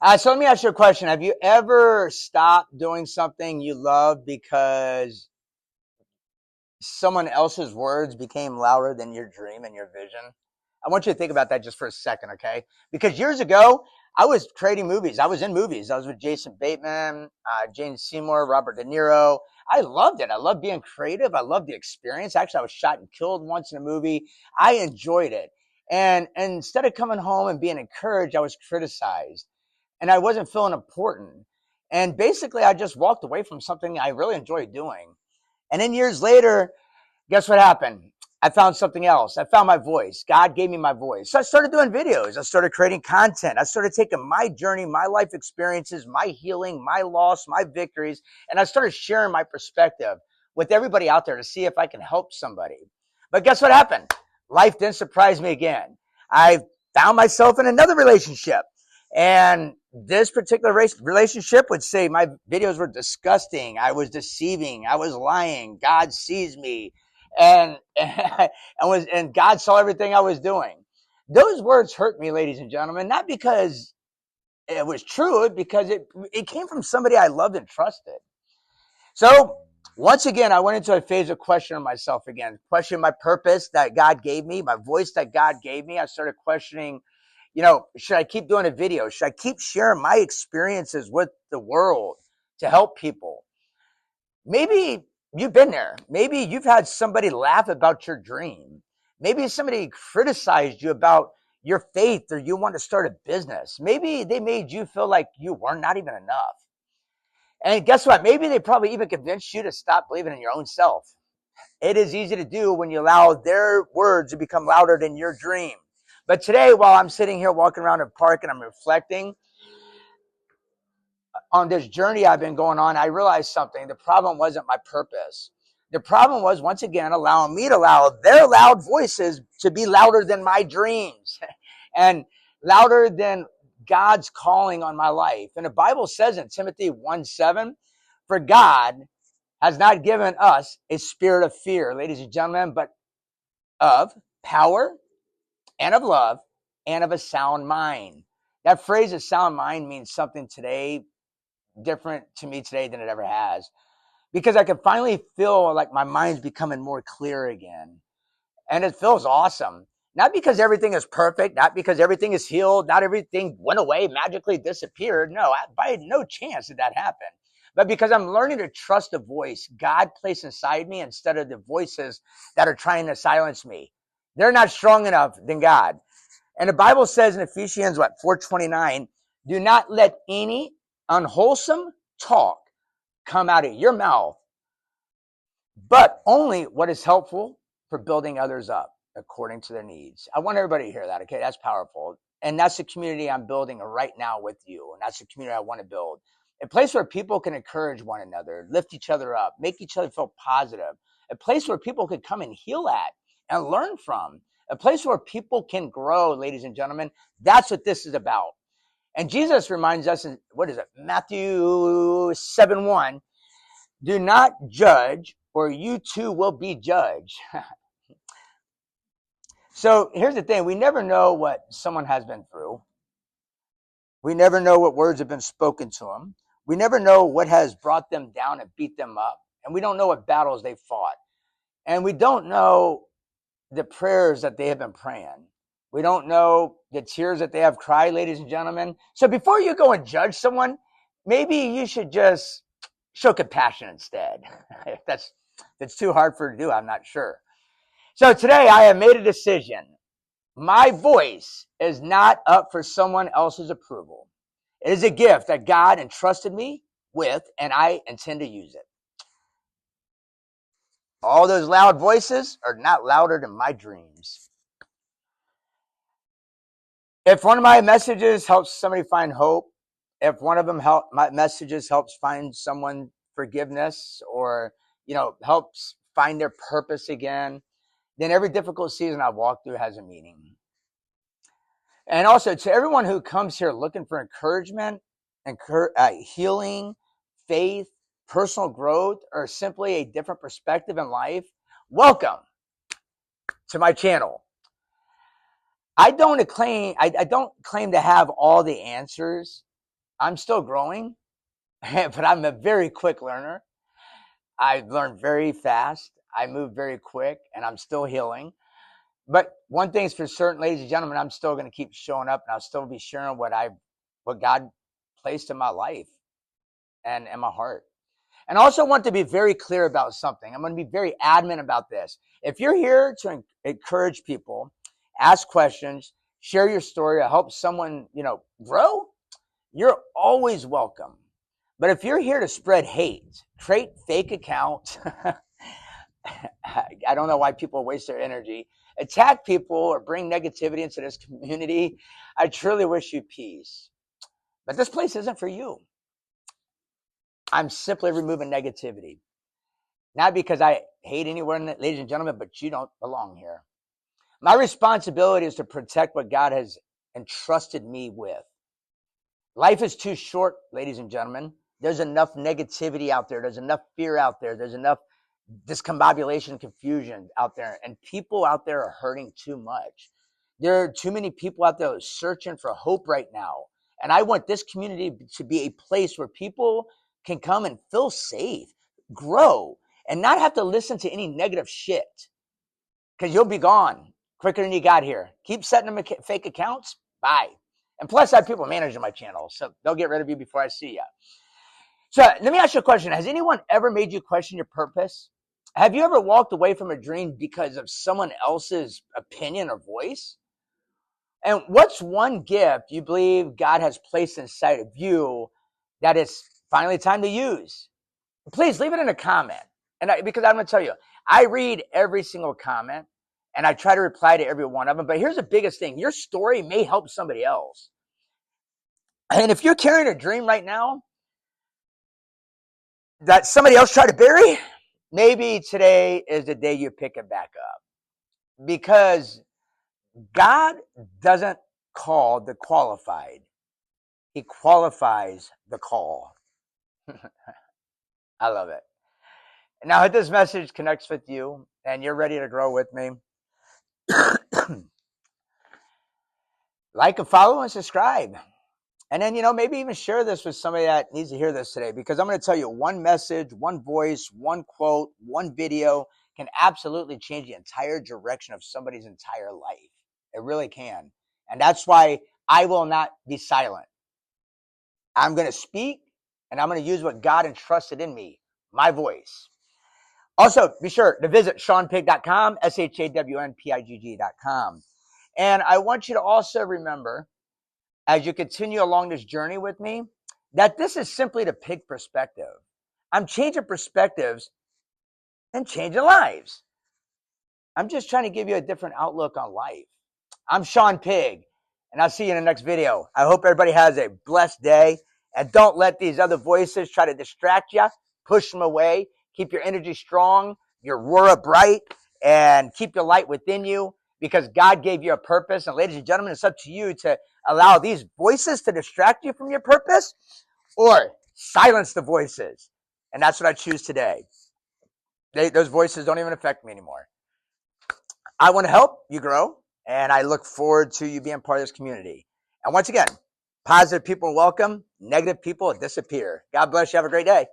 So let me ask you a question. Have you ever stopped doing something you love because someone else's words became louder than your dream and your vision? I want you to think about that just for a second, okay? Because years ago, I was creating movies. I was in movies. I was with Jason Bateman, Jane Seymour, Robert De Niro. I loved it. I loved being creative. I loved the experience. Actually, I was shot and killed once in a movie. I enjoyed it. And instead of coming home and being encouraged, I was criticized. And I wasn't feeling important. And basically, I just walked away from something I really enjoyed doing. And then years later, guess what happened? I found something else. I found my voice. God gave me my voice. So I started doing videos. I started creating content. I started taking my journey, my life experiences, my healing, my loss, my victories, and I started sharing my perspective with everybody out there to see if I can help somebody. But guess what happened? Life didn't surprise me again. I found myself in another relationship. And this particular relationship would say my videos were disgusting. I was deceiving. I was lying. God sees me. And God saw everything I was doing. Those words hurt me, ladies and gentlemen, not because it was true, because it came from somebody I loved and trusted. So once again, I went into a phase of questioning myself again, questioning my purpose that God gave me, my voice that God gave me. I started questioning, should I keep doing a video? Should I keep sharing my experiences with the world to help people? Maybe you've been there. Maybe you've had somebody laugh about your dream. Maybe somebody criticized you about your faith, or you want to start a business. Maybe they made you feel like you were not even enough. And guess what? Maybe they probably even convinced you to stop believing in your own self. It is easy to do when you allow their words to become louder than your dream. But today, while I'm sitting here walking around a park and I'm reflecting on this journey I've been going on, I realized something. The problem wasn't my purpose. The problem was, once again, allowing me to allow their loud voices to be louder than my dreams and louder than God's calling on my life. And the Bible says in Timothy 1:7, for God has not given us a spirit of fear, ladies and gentlemen, but of power and of love and of a sound mind. That phrase, a sound mind, means something today different to me today than it ever has, because I can finally feel like my mind's becoming more clear again. And it feels awesome. Not because everything is perfect, not because everything is healed, not everything went away, magically disappeared. No, by no chance did that happen. But because I'm learning to trust the voice God placed inside me instead of the voices that are trying to silence me. They're not strong enough than God. And the Bible says in Ephesians 4:29, do not let any unwholesome talk come out of your mouth, but only what is helpful for building others up according to their needs. I want everybody to hear that, okay? That's powerful. And that's the community I'm building right now with you. And that's the community I want to build. A place where people can encourage one another, lift each other up, make each other feel positive. A place where people can come and heal at and learn from. A place where people can grow, ladies and gentlemen. That's what this is about. And Jesus reminds us in, Matthew 7:1, do not judge, or you too will be judged. So here's the thing. We never know what someone has been through. We never know what words have been spoken to them. We never know what has brought them down and beat them up. And we don't know what battles they fought. And we don't know the prayers that they have been praying. We don't know the tears that they have cried, ladies and gentlemen. So before you go and judge someone, maybe you should just show compassion instead. If that's too hard for you to do, I'm not sure. So today I have made a decision. My voice is not up for someone else's approval. It is a gift that God entrusted me with, and I intend to use it. All those loud voices are not louder than my dreams. If one of my messages helps somebody find hope, if one of them my messages helps find someone forgiveness, or helps find their purpose again, then every difficult season I've walked through has a meaning. And also, to everyone who comes here looking for encouragement, healing, faith, personal growth, or simply a different perspective in life, welcome to my channel. I don't claim to have all the answers, I'm still growing, but I'm a very quick learner. I learn very fast. I move very quick, and I'm still healing. But one thing's for certain, ladies and gentlemen, I'm still going to keep showing up, and I'll still be sharing what God placed in my life and in my heart. And I also want to be very clear about something. I'm going to be very adamant about this. If you're here to encourage people, ask questions, share your story, or help someone, grow, you're always welcome. But if you're here to spread hate, create fake accounts, I don't know why people waste their energy, attack people, or bring negativity into this community, I truly wish you peace. But this place isn't for you. I'm simply removing negativity. Not because I hate anyone, ladies and gentlemen, but you don't belong here. My responsibility is to protect what God has entrusted me with. Life is too short, ladies and gentlemen. There's enough negativity out there. There's enough fear out there. There's enough discombobulation, confusion out there. And people out there are hurting too much. There are too many people out there searching for hope right now. And I want this community to be a place where people can come and feel safe, grow, and not have to listen to any negative shit. Because you'll be gone quicker than you got here. Keep setting them fake accounts. Bye. And plus, I have people managing my channel, so they'll get rid of you before I see you. So let me ask you a question. Has anyone ever made you question your purpose? Have you ever walked away from a dream because of someone else's opinion or voice? And what's one gift you believe God has placed inside of you that it's finally time to use? Please leave it in a comment. Because I'm going to tell you, I read every single comment. And I try to reply to every one of them. But here's the biggest thing. Your story may help somebody else. And if you're carrying a dream right now that somebody else tried to bury, maybe today is the day you pick it back up. Because God doesn't call the qualified. He qualifies the call. I love it. Now, if this message connects with you and you're ready to grow with me, like and follow and subscribe. And then, maybe even share this with somebody that needs to hear this today, because I'm going to tell you, one message, one voice, one quote, one video can absolutely change the entire direction of somebody's entire life. It really can. And that's why I will not be silent. I'm going to speak, and I'm going to use what God entrusted in me, my voice. Also, be sure to visit ShawnPigg.com, ShawnPigg.com. And I want you to also remember, as you continue along this journey with me, that this is simply the PIGG Perspective. I'm changing perspectives and changing lives. I'm just trying to give you a different outlook on life. I'm Shawn Pigg, and I'll see you in the next video. I hope everybody has a blessed day, and don't let these other voices try to distract you. Push them away. Keep your energy strong, your aura bright, and keep your light within you, because God gave you a purpose. And ladies and gentlemen, it's up to you to allow these voices to distract you from your purpose, or silence the voices. And that's what I choose today. Those voices don't even affect me anymore. I want to help you grow, and I look forward to you being part of this community. And once again, positive people welcome, negative people disappear. God bless you. Have a great day.